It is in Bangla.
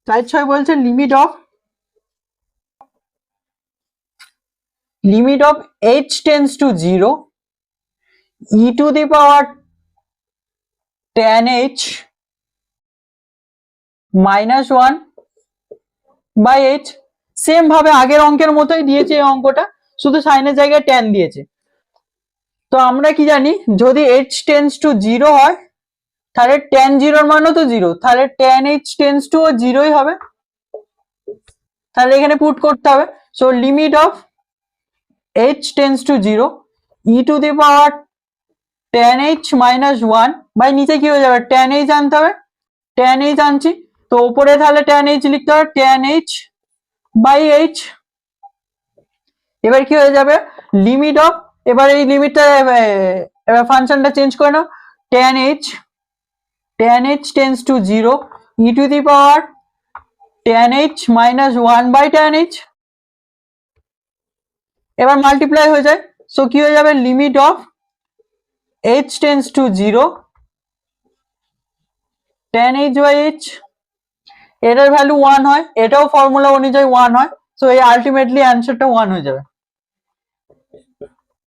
4.6 বলছে limit of h tends to 0 e to the power tan h minus 1 by h। Same ভাবে আগের অঙ্কের মতোই দিয়েছে এই অঙ্কটা, শুধু সাইনের জায়গায় tan দিয়েছে। তো আমরা কি জানি, যদি h টেন্স টু 0 হয় তাহলে tan 0 এর মানও তো 0, তাহলে tan h টেন্স টু 0ই হবে। তাহলে এখানে পুট করতে হবে। So limit of h tends to 0 e to the power tan h minus 1 by নিচে কি হয়ে যাবে, tan h আনতে হবে, tan h আনছি, তো উপরে তাহলে tan h লিখতে হবে, tan h বাই h। এবার কি হয়ে যাবে, লিমিট অফ, এবার এই লিমিটটা এবার ফাংশনটা চেঞ্জ করে নাও, tan h tends to 0 e to the power tan h minus 1 by tan h। এবার মাল্টিপ্লাই হয়ে যায়, সো কি হয়ে যাবে, limit of h tends to 0 tan h by h। এটার ভ্যালু 1 হয়, এটাও ফর্মুলা অনুযায়ী 1 হয়, সো এই আলটিমেটলি অ্যান্সারটা 1 হয়ে যাবে।